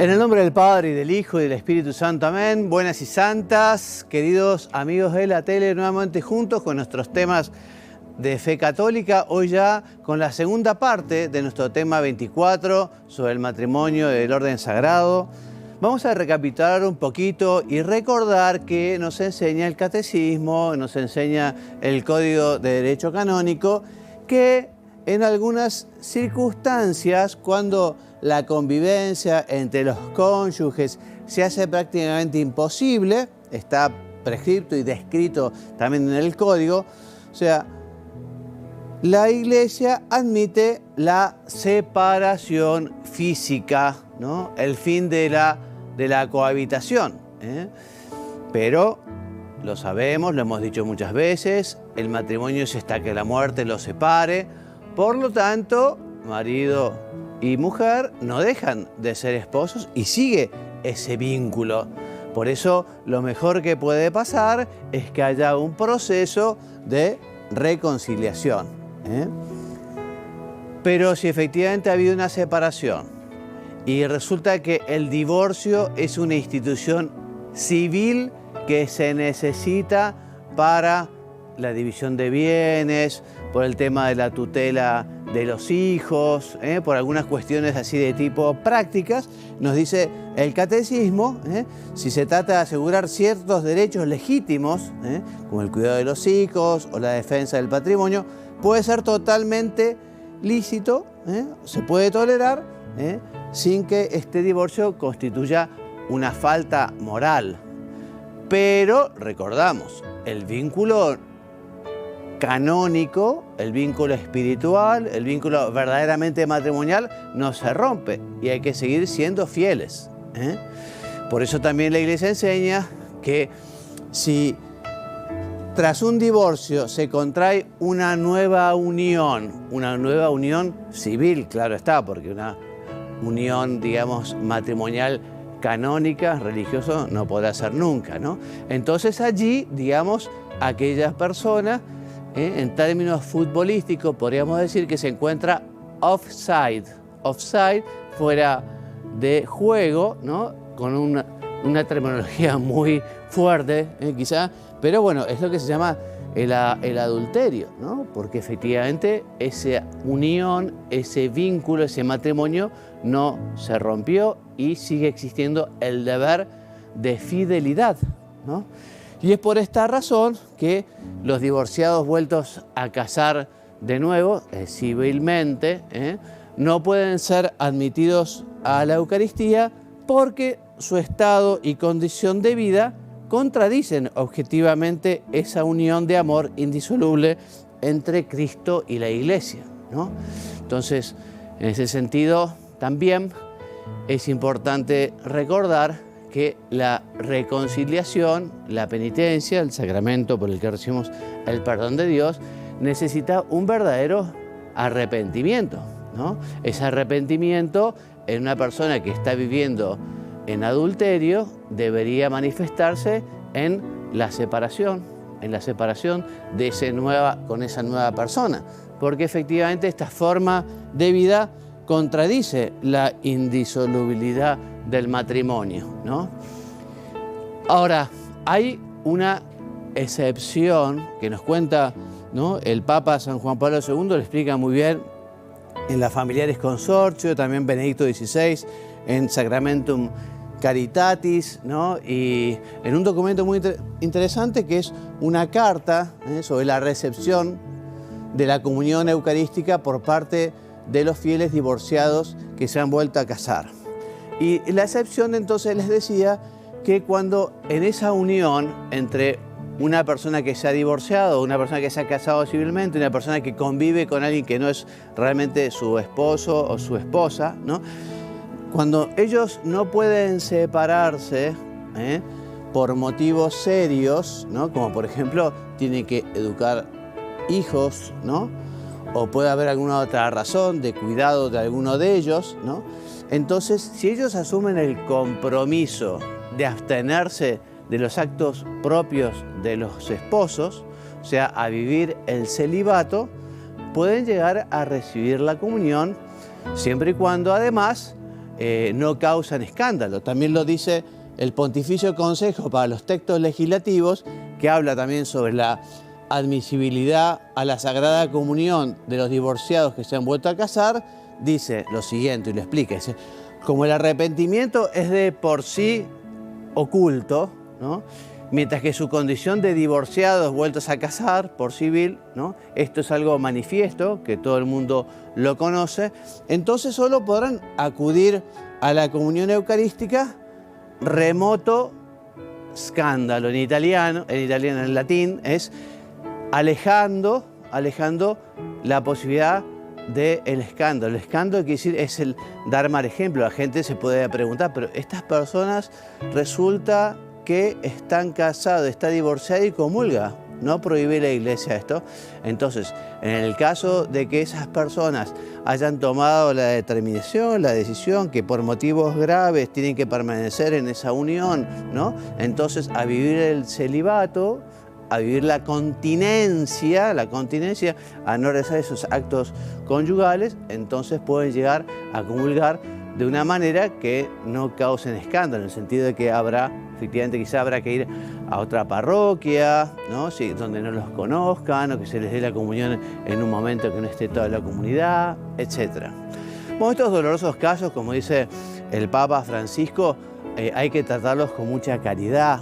En el nombre del Padre, y del Hijo, y del Espíritu Santo. Amén. Buenas y santas, queridos amigos de la tele, nuevamente juntos con nuestros temas de fe católica. Hoy ya con la segunda parte de nuestro tema 24 sobre el matrimonio del orden sagrado. Vamos a recapitular un poquito y recordar que nos enseña el catecismo, nos enseña el Código de Derecho Canónico, que en algunas circunstancias, cuando la convivencia entre los cónyuges se hace prácticamente imposible, está prescrito y descrito también en el Código, o sea, la Iglesia admite la separación física, ¿no? El fin de la cohabitación, Pero, lo sabemos, lo hemos dicho muchas veces, el matrimonio es hasta que la muerte los separe. Por lo tanto, marido y mujer no dejan de ser esposos y sigue ese vínculo. Por eso, lo mejor que puede pasar es que haya un proceso de reconciliación. Pero si efectivamente ha habido una separación y resulta que el divorcio es una institución civil que se necesita para la división de bienes, por el tema de la tutela de los hijos, por algunas cuestiones así de tipo prácticas, nos dice el catecismo, si se trata de asegurar ciertos derechos legítimos, como el cuidado de los hijos o la defensa del patrimonio, puede ser totalmente lícito, se puede tolerar, sin que este divorcio constituya una falta moral. Pero recordamos, el vínculo canónico, el vínculo espiritual, el vínculo verdaderamente matrimonial no se rompe y hay que seguir siendo fieles. Por eso también la Iglesia enseña que si tras un divorcio se contrae una nueva unión civil, claro está, porque una unión, digamos, matrimonial canónica, religiosa, no podrá ser nunca, ¿no? Entonces allí, digamos, aquellas personas, en términos futbolísticos, podríamos decir que se encuentra offside, fuera de juego, ¿no? Con una terminología muy fuerte, quizá, pero bueno, es lo que se llama el adulterio, ¿no? Porque efectivamente esa unión, ese vínculo, ese matrimonio no se rompió y sigue existiendo el deber de fidelidad, ¿no? Y es por esta razón que los divorciados vueltos a casar de nuevo, civilmente, no pueden ser admitidos a la Eucaristía porque su estado y condición de vida contradicen objetivamente esa unión de amor indisoluble entre Cristo y la Iglesia, ¿no? Entonces, en ese sentido, también es importante recordar que la reconciliación, la penitencia, el sacramento por el que recibimos el perdón de Dios, necesita un verdadero arrepentimiento, ¿no? Ese arrepentimiento en una persona que está viviendo en adulterio debería manifestarse en la separación con esa nueva persona, porque efectivamente esta forma de vida contradice la indisolubilidad del matrimonio, ¿no? Ahora, hay una excepción que nos cuenta, ¿no? El Papa San Juan Pablo II lo explica muy bien en la Familiaris Consortio, también Benedicto XVI en Sacramentum Caritatis, ¿no? Y en un documento muy interesante que es una carta sobre la recepción de la comunión eucarística por parte de los fieles divorciados que se han vuelto a casar. Y la excepción entonces les decía que cuando en esa unión entre una persona que se ha divorciado, una persona que se ha casado civilmente, una persona que convive con alguien que no es realmente su esposo o su esposa, ¿no? Cuando ellos no pueden separarse por motivos serios, ¿no? Como por ejemplo tienen que educar hijos, ¿no? O puede haber alguna otra razón de cuidado de alguno de ellos, ¿no? Entonces, si ellos asumen el compromiso de abstenerse de los actos propios de los esposos, o sea, a vivir el celibato, pueden llegar a recibir la comunión siempre y cuando además no causan escándalo. También lo dice el Pontificio Consejo para los Textos Legislativos, que habla también sobre la admisibilidad a la Sagrada Comunión de los divorciados que se han vuelto a casar. Dice lo siguiente, y lo explica, dice: como el arrepentimiento es de por sí oculto, ¿no?, mientras que su condición de divorciados vueltos a casar por civil, ¿no?, esto es algo manifiesto, que todo el mundo lo conoce, entonces solo podrán acudir a la comunión eucarística remoto scandalo. En latín es alejando la posibilidad del escándalo. El escándalo quiere decir, es el dar mal ejemplo. La gente se puede preguntar, pero estas personas resulta que están casados, está divorciado y comulga. ¿No prohíbe la Iglesia esto? Entonces, en el caso de que esas personas hayan tomado la determinación, la decisión, que por motivos graves tienen que permanecer en esa unión, ¿no?, entonces a vivir el celibato, a vivir la continencia, a no realizar esos actos conyugales, entonces pueden llegar a comulgar de una manera que no causen escándalo, en el sentido de que habrá, efectivamente, quizá habrá que ir a otra parroquia, ¿no?, sí, donde no los conozcan, o que se les dé la comunión en un momento que no esté toda la comunidad, etc. Bueno, estos dolorosos casos, como dice el Papa Francisco, hay que tratarlos con mucha caridad,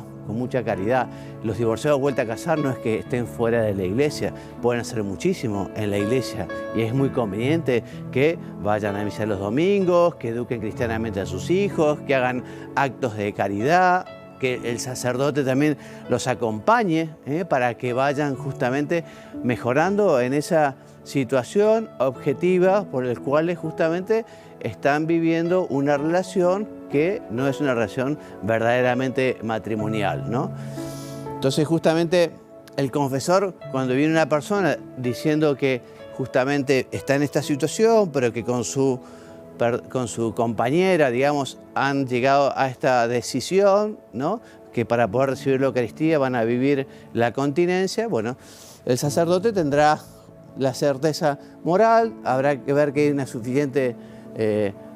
Los divorciados vuelta a casar no es que estén fuera de la iglesia, pueden hacer muchísimo en la iglesia, y es muy conveniente que vayan a misa los domingos, que eduquen cristianamente a sus hijos, que hagan actos de caridad, que el sacerdote también los acompañe, para que vayan justamente mejorando en esa situación objetiva por la cual justamente están viviendo una relación que no es una relación verdaderamente matrimonial, ¿no? Entonces, justamente, el confesor, cuando viene una persona diciendo que justamente está en esta situación, pero que con su compañera, digamos, han llegado a esta decisión, ¿no?, que para poder recibir la Eucaristía van a vivir la continencia, bueno, el sacerdote tendrá la certeza moral, habrá que ver que hay una suficiente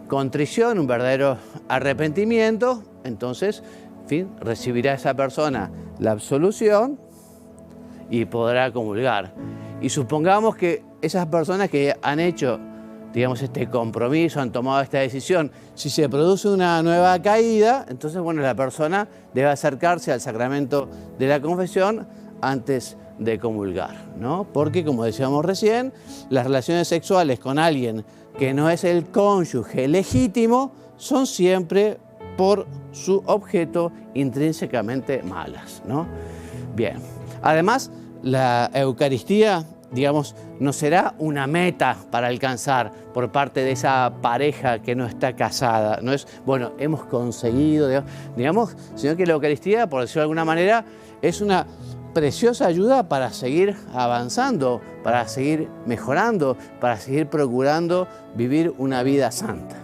contrición, un verdadero arrepentimiento, entonces, en fin, recibirá esa persona la absolución y podrá comulgar. Y supongamos que esas personas que han hecho, digamos, este compromiso, han tomado esta decisión, si se produce una nueva caída, entonces, bueno, la persona debe acercarse al sacramento de la confesión antes de comulgar, ¿no? Porque, como decíamos recién, las relaciones sexuales con alguien que no es el cónyuge legítimo son siempre, por su objeto, intrínsecamente malas, ¿no? Bien. Además, la Eucaristía, digamos, no será una meta para alcanzar por parte de esa pareja que no está casada. No es, bueno, hemos conseguido, digamos, sino que la Eucaristía, por decirlo de alguna manera, es una preciosa ayuda para seguir avanzando, para seguir mejorando, para seguir procurando vivir una vida santa.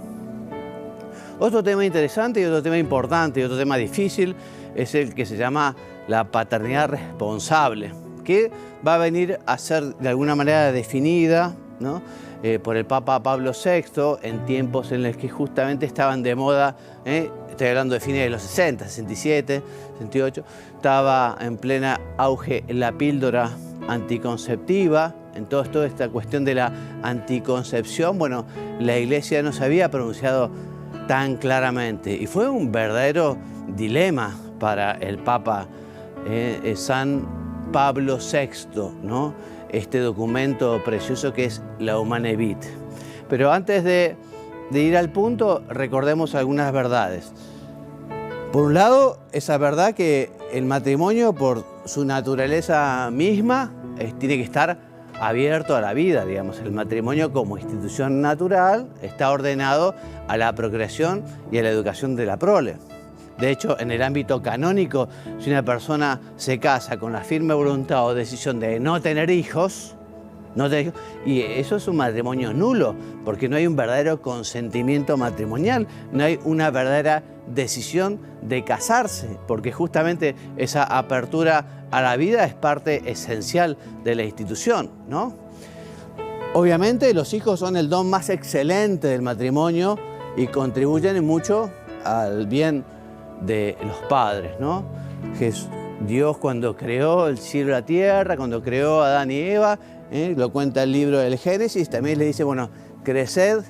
Otro tema interesante y otro tema importante y otro tema difícil es el que se llama la paternidad responsable, que va a venir a ser de alguna manera definida, ¿no?, por el Papa Pablo VI en tiempos en los que justamente estaban de moda, estoy hablando de fines de los 60, 67, 68, estaba en plena auge la píldora anticonceptiva. En toda esta cuestión de la anticoncepción, bueno, la Iglesia no se había pronunciado tan claramente y fue un verdadero dilema para el Papa San Pablo VI, ¿no?, este documento precioso que es la Humanae Vitae. Pero antes de ir al punto, recordemos algunas verdades. Por un lado, esa verdad que el matrimonio, por su naturaleza misma, tiene que estar abierto a la vida, digamos. El matrimonio, como institución natural, está ordenado a la procreación y a la educación de la prole. De hecho, en el ámbito canónico, si una persona se casa con la firme voluntad o decisión de no tener hijos, y eso es un matrimonio nulo, porque no hay un verdadero consentimiento matrimonial, no hay una verdadera decisión de casarse, porque justamente esa apertura a la vida es parte esencial de la institución, ¿no? Obviamente los hijos son el don más excelente del matrimonio y contribuyen mucho al bien de los padres, ¿no? Dios cuando creó el cielo y la tierra, cuando creó a Adán y Eva, lo cuenta el libro del Génesis, también le dice, bueno, creced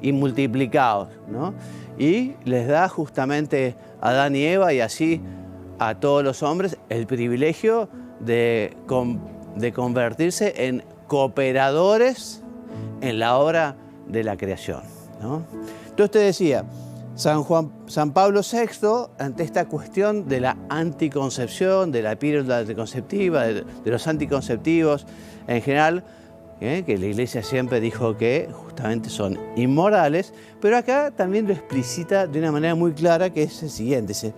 y multiplicaos, ¿no? Y les da justamente a Adán y Eva y así a todos los hombres el privilegio de convertirse en cooperadores en la obra de la creación, ¿no? Entonces te decía, San Pablo VI, ante esta cuestión de la anticoncepción, de la píldora anticonceptiva, de los anticonceptivos en general, que la Iglesia siempre dijo que justamente son inmorales, pero acá también lo explicita de una manera muy clara, que es el siguiente: dice,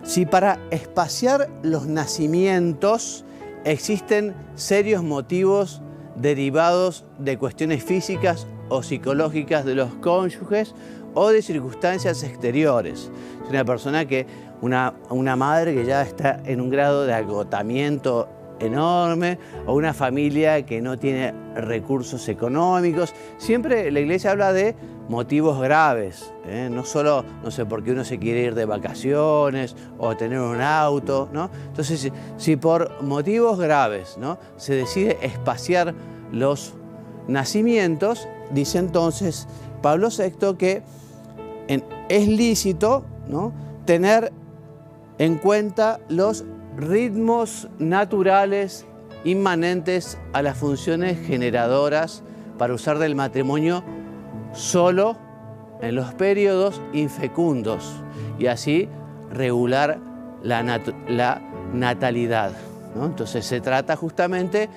si para espaciar los nacimientos existen serios motivos derivados de cuestiones físicas o psicológicas de los cónyuges o de circunstancias exteriores. Es una persona una madre que ya está en un grado de agotamiento enorme, o una familia que no tiene recursos económicos. Siempre la Iglesia habla de motivos graves, no solo, no sé, porque uno se quiere ir de vacaciones o tener un auto, ¿no? Entonces, si por motivos graves, ¿no?, se decide espaciar los nacimientos, dice entonces Pablo VI que es lícito, ¿no?, tener en cuenta los ritmos naturales inmanentes a las funciones generadoras para usar del matrimonio solo en los periodos infecundos y así regular la natalidad, ¿no? Entonces se trata justamente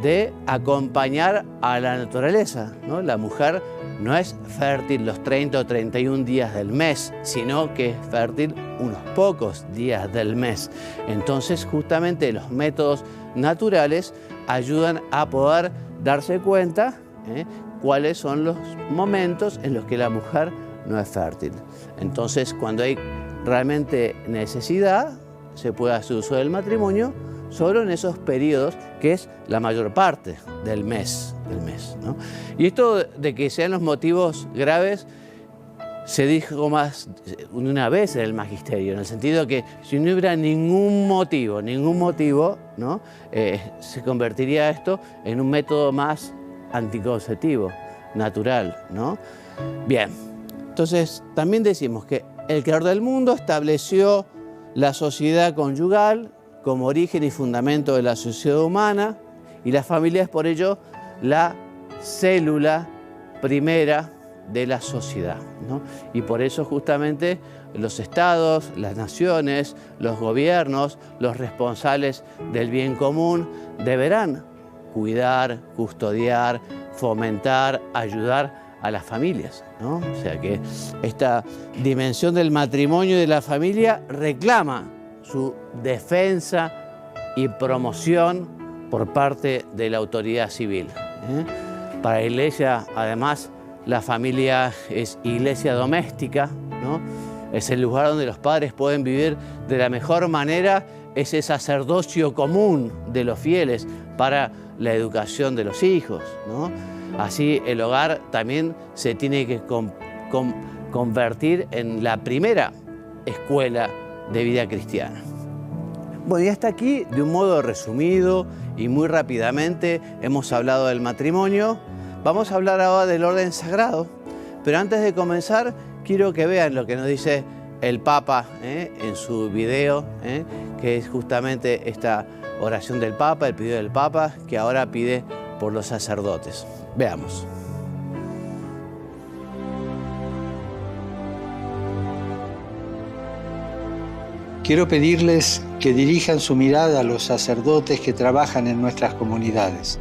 de acompañar a la naturaleza, ¿no? La mujer no es fértil los 30 o 31 días del mes, sino que es fértil unos pocos días del mes. Entonces, justamente los métodos naturales ayudan a poder darse cuenta cuáles son los momentos en los que la mujer no es fértil. Entonces, cuando hay realmente necesidad, se puede hacer uso del matrimonio solo en esos periodos, que es la mayor parte del mes, ¿no? Y esto de que sean los motivos graves se dijo más de una vez en el magisterio, en el sentido de que si no hubiera ningún motivo, ¿no?, se convertiría esto en un método más anticonceptivo, natural, ¿no? Bien, entonces también decimos que el Creador del mundo estableció la sociedad conyugal como origen y fundamento de la sociedad humana, y la familia es por ello la célula primera de la sociedad, ¿no? Y por eso justamente los estados, las naciones, los gobiernos, los responsables del bien común deberán cuidar, custodiar, fomentar, ayudar a las familias, ¿no? O sea que esta dimensión del matrimonio y de la familia reclama su defensa y promoción por parte de la autoridad civil. Para la Iglesia, además, la familia es iglesia doméstica, ¿no? Es el lugar donde los padres pueden vivir de la mejor manera ese sacerdocio común de los fieles para la educación de los hijos, ¿no? Así el hogar también se tiene que convertir en la primera escuela de vida cristiana. Bueno, y hasta aquí, de un modo resumido y muy rápidamente, hemos hablado del matrimonio. Vamos a hablar ahora del orden sagrado, pero antes de comenzar, quiero que vean lo que nos dice el Papa en su video, que es justamente esta oración del Papa, el pedido del Papa, que ahora pide por los sacerdotes. Veamos. Quiero pedirles que dirijan su mirada a los sacerdotes que trabajan en nuestras comunidades.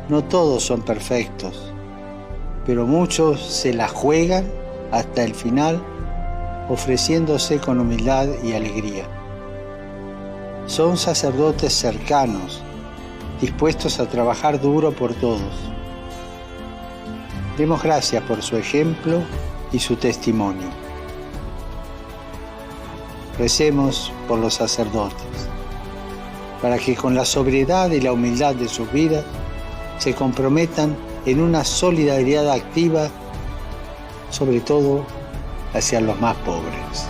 No todos son perfectos, pero muchos se la juegan hasta el final, ofreciéndose con humildad y alegría. Son sacerdotes cercanos, dispuestos a trabajar duro por todos. Demos gracias por su ejemplo y su testimonio. Recemos por los sacerdotes, para que con la sobriedad y la humildad de sus vidas se comprometan en una solidaridad activa sobre todo hacia los más pobres.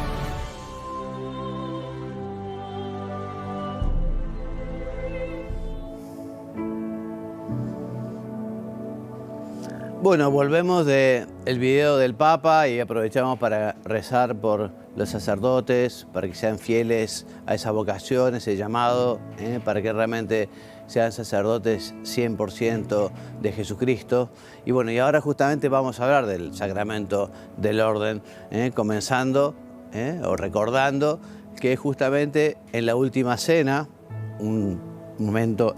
Bueno, volvemos del video del Papa y aprovechamos para rezar por los sacerdotes, para que sean fieles a esa vocación, ese llamado, para que realmente sean sacerdotes 100% de Jesucristo. Y bueno, y ahora justamente vamos a hablar del sacramento del orden, comenzando o recordando que justamente en la última cena, un momento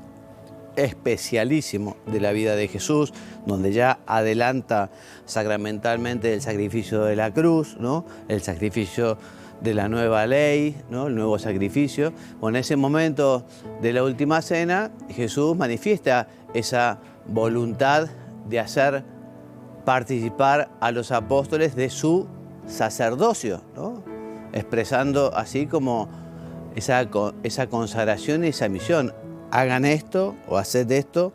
especialísimo de la vida de Jesús, donde ya adelanta sacramentalmente el sacrificio de la cruz, ¿no? El sacrificio de la nueva ley, ¿no? El nuevo sacrificio. Bueno, en ese momento de la última cena, Jesús manifiesta esa voluntad de hacer participar a los apóstoles de su sacerdocio, ¿no? Expresando así como esa consagración y esa misión. Hagan esto o haced esto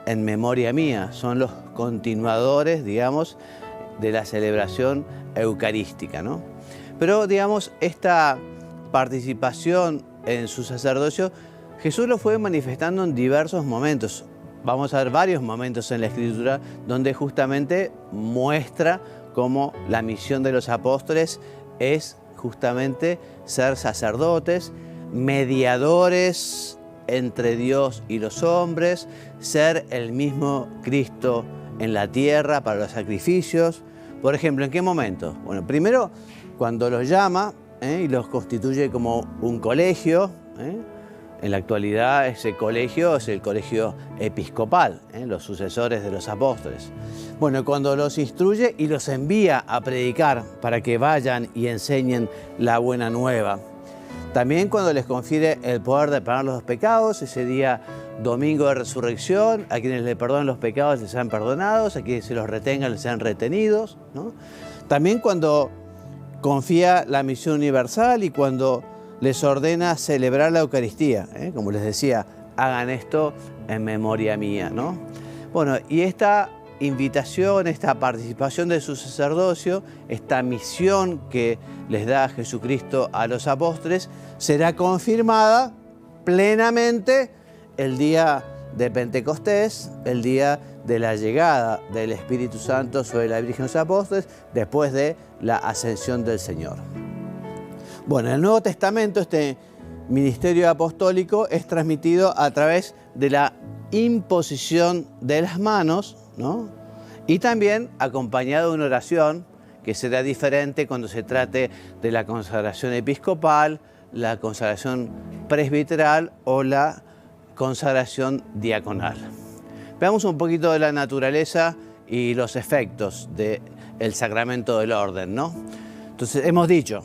en memoria mía. Son los continuadores, digamos, de la celebración eucarística, ¿no? Pero, digamos, esta participación en su sacerdocio, Jesús lo fue manifestando en diversos momentos. Vamos a ver varios momentos en la Escritura donde justamente muestra cómo la misión de los apóstoles es justamente ser sacerdotes, mediadores entre Dios y los hombres, ser el mismo Cristo en la tierra para los sacrificios. Por ejemplo, ¿en qué momento? Bueno, primero, cuando los llama y los constituye como un colegio. En la actualidad ese colegio es el colegio episcopal, los sucesores de los apóstoles. Bueno, cuando los instruye y los envía a predicar para que vayan y enseñen la buena nueva. También cuando les confiere el poder de perdonar los pecados, ese día domingo de resurrección, a quienes le perdonan los pecados les sean perdonados, a quienes se los retengan les sean retenidos, ¿no? También cuando confía la misión universal y cuando les ordena celebrar la Eucaristía, como les decía, hagan esto en memoria mía, ¿no? Bueno, y esta invitación, esta participación de su sacerdocio, esta misión que les da Jesucristo a los apóstoles, será confirmada plenamente el día de Pentecostés, el día de la llegada del Espíritu Santo sobre la Virgen y los apóstoles, después de la ascensión del Señor. Bueno, en el Nuevo Testamento este ministerio apostólico es transmitido a través de la imposición de las manos, ¿no? Y también acompañado de una oración que será diferente cuando se trate de la consagración episcopal, la consagración presbiteral o la consagración diaconal. Veamos un poquito de la naturaleza y los efectos del sacramento del orden, ¿no? Entonces, hemos dicho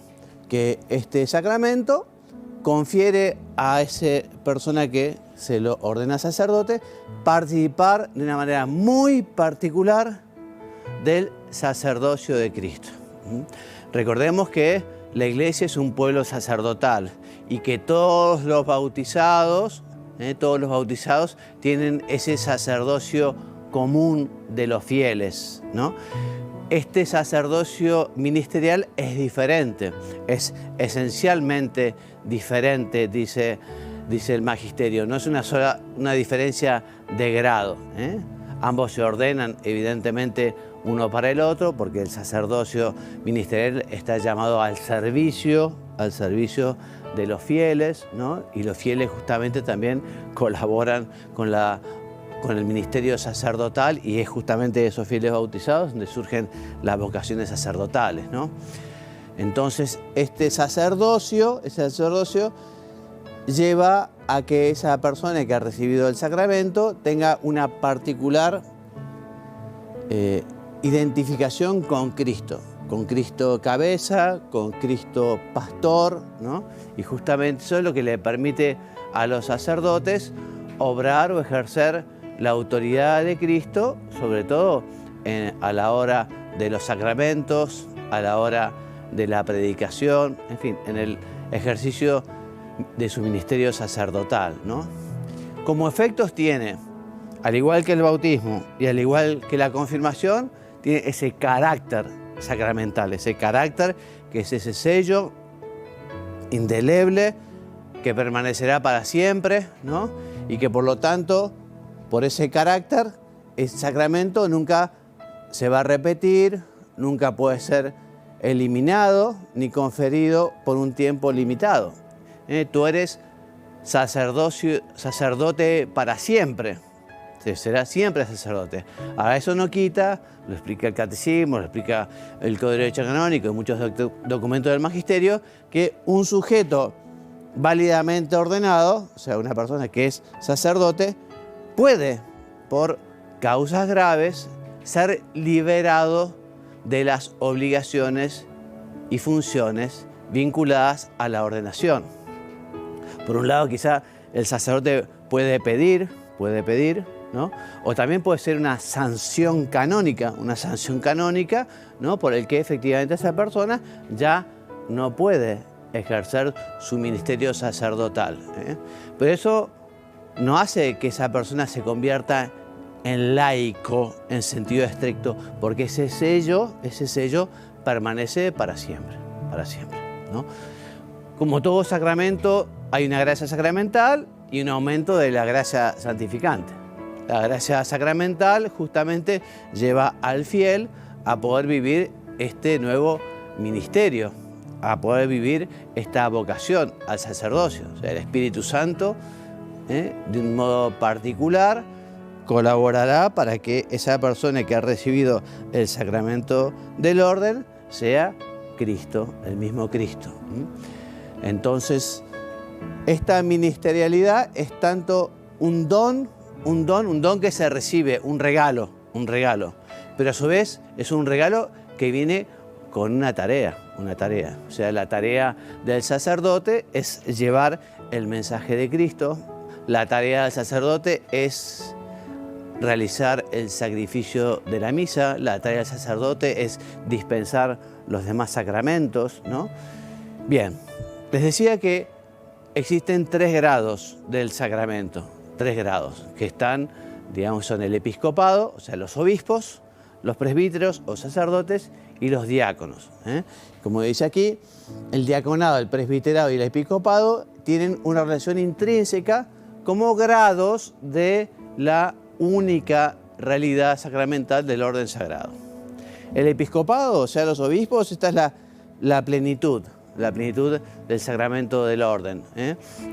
que este sacramento confiere a esa persona que se lo ordena sacerdote participar de una manera muy particular del sacerdocio de Cristo. Recordemos que la Iglesia es un pueblo sacerdotal y que todos los bautizados tienen ese sacerdocio común de los fieles, ¿no? Este sacerdocio ministerial es diferente, es esencialmente diferente, dice el magisterio. No es una diferencia de grado, Ambos se ordenan, evidentemente, uno para el otro, porque el sacerdocio ministerial está llamado al servicio de los fieles, ¿no? Y los fieles justamente también colaboran con el ministerio sacerdotal, y es justamente de esos fieles bautizados donde surgen las vocaciones sacerdotales, ¿no? Entonces, ese sacerdocio lleva a que esa persona que ha recibido el sacramento tenga una particular identificación con Cristo cabeza, con Cristo pastor, ¿no? Y justamente eso es lo que le permite a los sacerdotes obrar o ejercer la autoridad de Cristo, sobre todo a la hora de los sacramentos, a la hora de la predicación, en fin, en el ejercicio de su ministerio sacerdotal, ¿no? Como efectos tiene, al igual que el bautismo y al igual que la confirmación, tiene ese carácter sacramental, ese carácter que es ese sello indeleble que permanecerá para siempre, ¿no? Y que por lo tanto, por ese carácter, ese sacramento nunca se va a repetir, nunca puede ser eliminado ni conferido por un tiempo limitado. Tú eres sacerdote para siempre. Será siempre sacerdote. Ahora, eso no quita, lo explica el catecismo, lo explica el Código de Derecho Canónico y muchos documentos del magisterio, que un sujeto válidamente ordenado, o sea, una persona que es sacerdote, puede, por causas graves, ser liberado de las obligaciones y funciones vinculadas a la ordenación. Por un lado, quizá el sacerdote puede pedir, ¿no? O también puede ser una sanción canónica, ¿no? Por el que efectivamente esa persona ya no puede ejercer su ministerio sacerdotal. Pero eso no hace que esa persona se convierta en laico en sentido estricto, porque ese sello permanece para siempre, ¿no? Como todo sacramento, hay una gracia sacramental y un aumento de la gracia santificante. La gracia sacramental justamente lleva al fiel a poder vivir este nuevo ministerio, a poder vivir esta vocación al sacerdocio. O sea, el Espíritu Santo, de un modo particular, colaborará para que esa persona que ha recibido el sacramento del orden sea Cristo, el mismo Cristo. Entonces, esta ministerialidad es tanto un don que se recibe, un regalo, pero a su vez es un regalo que viene con una tarea. O sea, la tarea del sacerdote es llevar el mensaje de Cristo, la tarea del sacerdote es realizar el sacrificio de la misa, la tarea del sacerdote es dispensar los demás sacramentos, ¿no? Bien, les decía que existen 3 grados del sacramento, 3 grados, que están, digamos, son el episcopado, o sea, los obispos, los presbíteros o sacerdotes y los diáconos. Como dice aquí, el diaconado, el presbiterado y el episcopado tienen una relación intrínseca como grados de la única realidad sacramental del orden sagrado. El episcopado, o sea, los obispos, esta es la plenitud del sacramento del orden.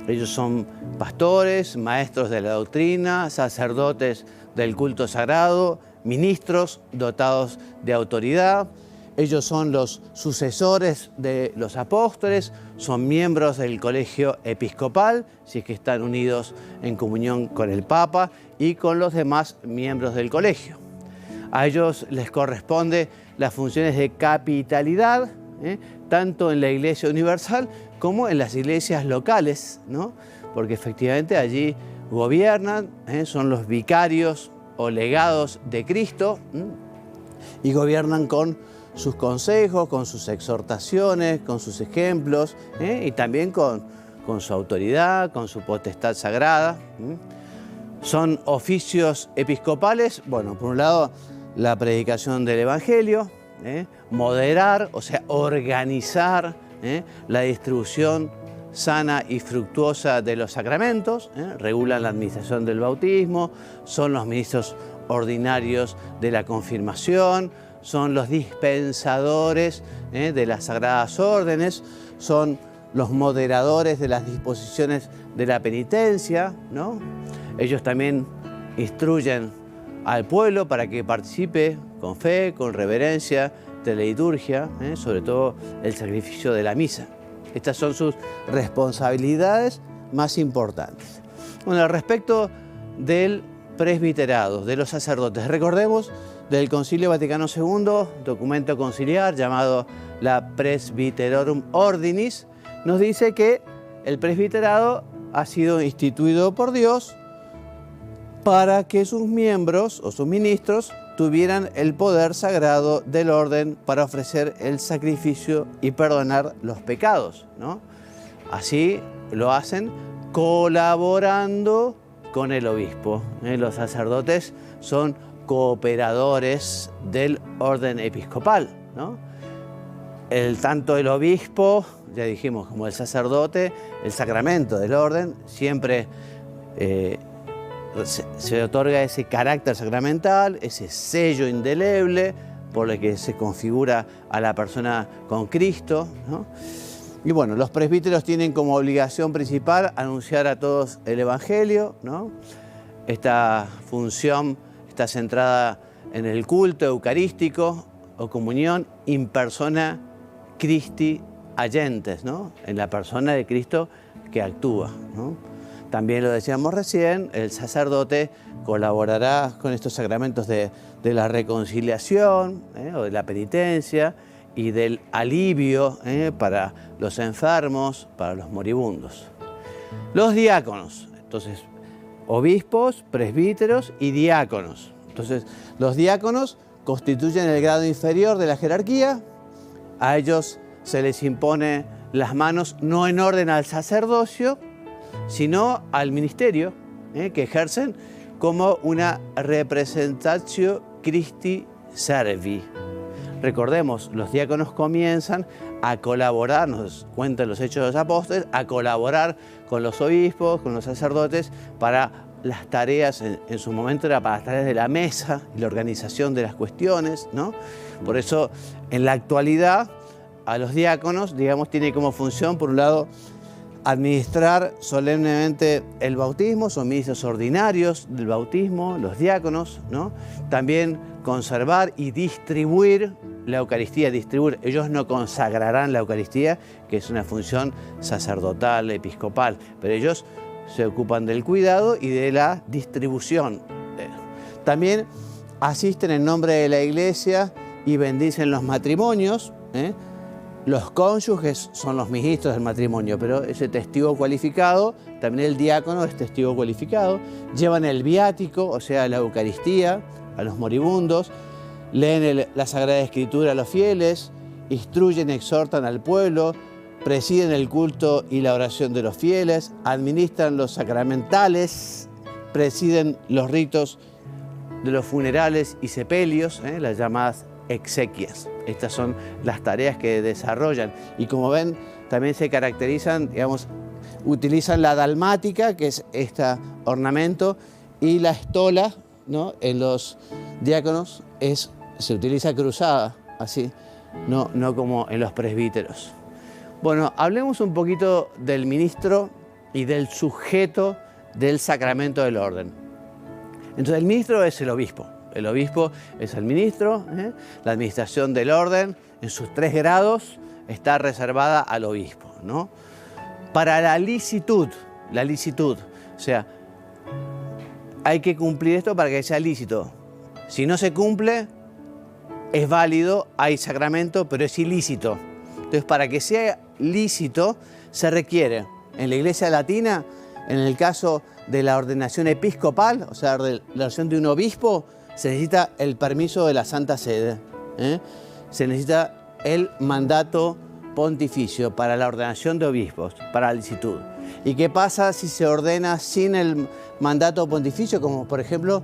Ellos son pastores, maestros de la doctrina, sacerdotes del culto sagrado, ministros dotados de autoridad. Ellos son los sucesores de los apóstoles, son miembros del colegio episcopal, si es que están unidos en comunión con el Papa y con los demás miembros del colegio. A ellos les corresponde las funciones de capitalidad, tanto en la Iglesia Universal como en las iglesias locales, ¿no? Porque efectivamente allí gobiernan, son los vicarios o legados de Cristo, y gobiernan con sus consejos, con sus exhortaciones, con sus ejemplos, y también con su autoridad, con su potestad sagrada. Son oficios episcopales, bueno, por un lado la predicación del Evangelio, moderar, o sea, organizar la distribución sana y fructuosa de los sacramentos, regulan la administración del bautismo, son los ministros ordinarios de la confirmación, son los dispensadores de las sagradas órdenes, son los moderadores de las disposiciones de la penitencia, ¿no? Ellos también instruyen al pueblo para que participe con fe, con reverencia de la liturgia, sobre todo el sacrificio de la misa. Estas son sus responsabilidades más importantes. Bueno, respecto del presbiterado, de los sacerdotes, recordemos del Concilio Vaticano II, documento conciliar llamado la Presbyterorum Ordinis, nos dice que el presbiterado ha sido instituido por Dios para que sus miembros o sus ministros tuvieran el poder sagrado del orden para ofrecer el sacrificio y perdonar los pecados, ¿no? Así lo hacen colaborando con el obispo. Los sacerdotes son cooperadores del orden episcopal. ¿no? Tanto el obispo, ya dijimos, como el sacerdote, el sacramento del orden, siempre se otorga ese carácter sacramental, ese sello indeleble por el que se configura a la persona con Cristo, ¿no? Y bueno, los presbíteros tienen como obligación principal anunciar a todos el Evangelio, ¿no? Esta función está centrada en el culto eucarístico o comunión in persona Christi agentes, ¿no? En la persona de Cristo que actúa, ¿no? También lo decíamos recién, el sacerdote colaborará con estos sacramentos de la reconciliación, o de la penitencia y del alivio para los enfermos, para los moribundos. Los diáconos, entonces, obispos, presbíteros y diáconos. Entonces, los diáconos constituyen el grado inferior de la jerarquía. A ellos se les impone las manos no en orden al sacerdocio, sino al ministerio, que ejercen como una representatio Christi servi. Recordemos, los diáconos comienzan a colaborar, nos cuentan los Hechos de los Apóstoles, a colaborar con los obispos, con los sacerdotes, para las tareas, en su momento era para las tareas de la mesa y la organización de las cuestiones, ¿no? Por eso, en la actualidad, a los diáconos, digamos, tiene como función, por un lado, administrar solemnemente el bautismo, son ministros ordinarios del bautismo, los diáconos, ¿no? También conservar y distribuir la Eucaristía, ellos no consagrarán la Eucaristía, que es una función sacerdotal, episcopal, pero ellos se ocupan del cuidado y de la distribución. También asisten en nombre de la Iglesia y bendicen los matrimonios, Los cónyuges son los ministros del matrimonio, pero ese testigo cualificado, también el diácono es testigo cualificado, llevan el viático, o sea, la Eucaristía, a los moribundos, leen la Sagrada Escritura a los fieles, instruyen, exhortan al pueblo, presiden el culto y la oración de los fieles, administran los sacramentales, presiden los ritos de los funerales y sepelios, las llamadas exequias. Estas son las tareas que desarrollan y, como ven, también se caracterizan, digamos, utilizan la dalmática, que es este ornamento, y la estola, ¿no? En los diáconos se utiliza cruzada, así, no como en los presbíteros. Bueno, hablemos un poquito del ministro y del sujeto del sacramento del orden. Entonces, el ministro es el obispo. El obispo es el ministro, La administración del orden en sus 3 grados está reservada al obispo, ¿no? Para la licitud, o sea, hay que cumplir esto para que sea lícito. Si no se cumple, es válido, hay sacramento, pero es ilícito. Entonces, para que sea lícito, se requiere, en la Iglesia Latina, en el caso de la ordenación episcopal, o sea, de la ordenación de un obispo, se necesita el permiso de la Santa Sede, se necesita el mandato pontificio para la ordenación de obispos, para la licitud. ¿Y qué pasa si se ordena sin el mandato pontificio? Como por ejemplo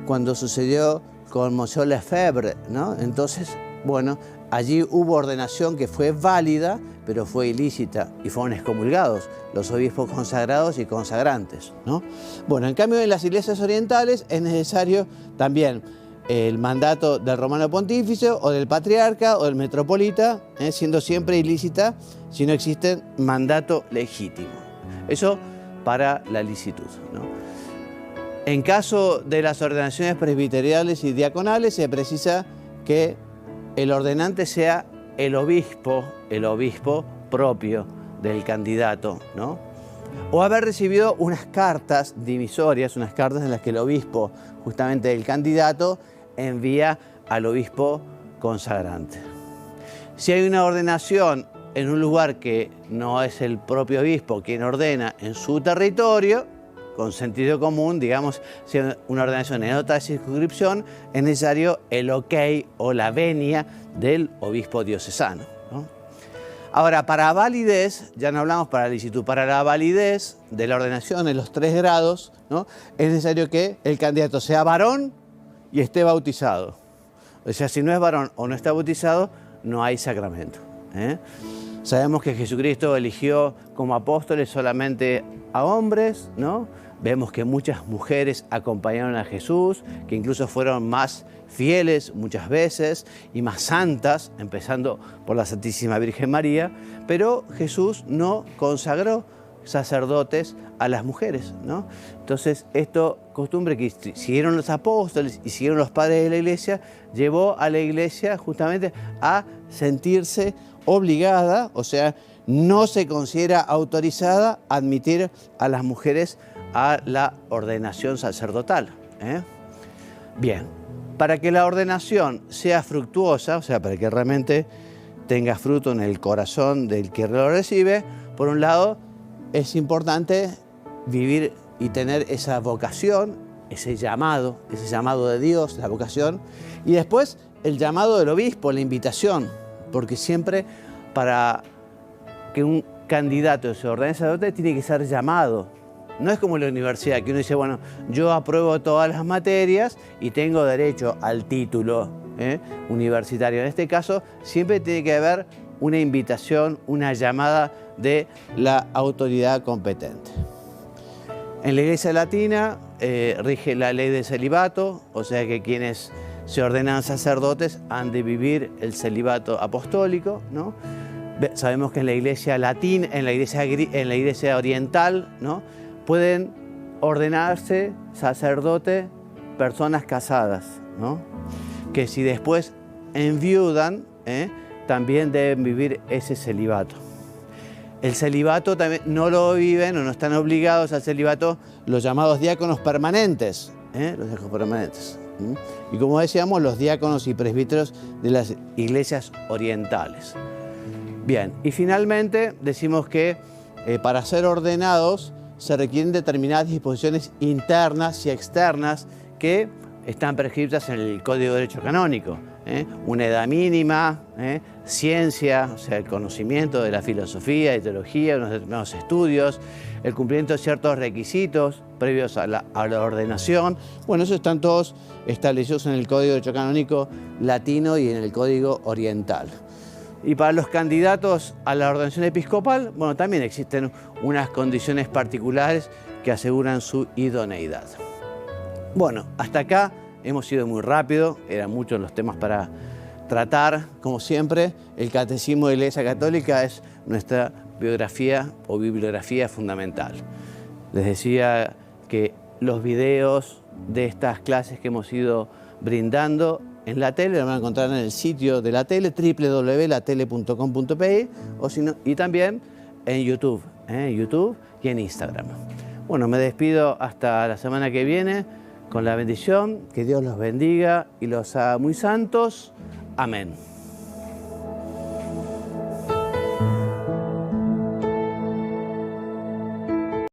cuando sucedió con Monsieur Lefebvre, ¿no? Entonces, bueno, allí hubo ordenación que fue válida, pero fue ilícita y fueron excomulgados los obispos consagrados y consagrantes, ¿no? Bueno, en cambio en las iglesias orientales es necesario también el mandato del romano pontífice o del patriarca o del metropolita, siendo siempre ilícita si no existe mandato legítimo. Eso para la licitud, ¿no? En caso de las ordenaciones presbiteriales y diaconales se precisa que el ordenante sea el obispo propio del candidato, ¿no? O haber recibido unas cartas divisorias, unas cartas en las que el obispo, justamente el candidato, envía al obispo consagrante. Si hay una ordenación en un lugar que no es el propio obispo quien ordena en su territorio, con sentido común, digamos, si hay una ordenación en otra circunscripción, es necesario el ok o la venia del obispo diocesano, ¿no? Ahora, para validez, ya no hablamos para licitud, para la validez de la ordenación en los 3 grados, ¿no? Es necesario que el candidato sea varón y esté bautizado. O sea, si no es varón o no está bautizado, no hay sacramento. Sabemos que Jesucristo eligió como apóstoles solamente a hombres, ¿no? Vemos que muchas mujeres acompañaron a Jesús, que incluso fueron más fieles muchas veces y más santas, empezando por la Santísima Virgen María, pero Jesús no consagró sacerdotes a las mujeres, ¿no? Entonces, esta costumbre que siguieron los apóstoles y siguieron los padres de la Iglesia, llevó a la Iglesia justamente a sentirse obligada, o sea, no se considera autorizada a admitir a las mujeres a la ordenación sacerdotal. Bien, para que la ordenación sea fructuosa, o sea, para que realmente tenga fruto en el corazón del que lo recibe, por un lado, es importante vivir y tener esa vocación, ese llamado de Dios, la vocación, y después el llamado del obispo, la invitación, porque siempre para que un candidato se ordene sacerdote tiene que ser llamado. No es como en la universidad, que uno dice, bueno, yo apruebo todas las materias y tengo derecho al título universitario. En este caso, siempre tiene que haber una invitación, una llamada de la autoridad competente. En la Iglesia Latina rige la ley del celibato, o sea que quienes se ordenan sacerdotes han de vivir el celibato apostólico, ¿no? Sabemos que en la Iglesia latina, en la Iglesia oriental, ¿no?, pueden ordenarse sacerdote personas casadas, ¿no?, que si después enviudan, también deben vivir ese celibato. El celibato también no lo viven o no están obligados al celibato los llamados diáconos permanentes, los diáconos permanentes. Y como decíamos, los diáconos y presbíteros de las iglesias orientales. Bien, y finalmente decimos que para ser ordenados se requieren determinadas disposiciones internas y externas que están prescritas en el Código de Derecho Canónico. Una edad mínima, ciencia, o sea, el conocimiento de la filosofía, de teología, unos determinados estudios, el cumplimiento de ciertos requisitos previos a la ordenación. Bueno, esos están todos establecidos en el Código de Derecho Canónico latino y en el Código oriental. Y para los candidatos a la ordenación episcopal, bueno, también existen unas condiciones particulares que aseguran su idoneidad. Bueno, hasta acá hemos ido muy rápido, eran muchos los temas para tratar. Como siempre, el Catecismo de la Iglesia Católica es nuestra biografía o bibliografía fundamental. Les decía que los videos de estas clases que hemos ido brindando en la tele lo van a encontrar en el sitio de la tele, www.latele.com.pe, y también en YouTube, y en Instagram. Bueno, me despido hasta la semana que viene con la bendición, que Dios los bendiga y los haga muy santos. Amén.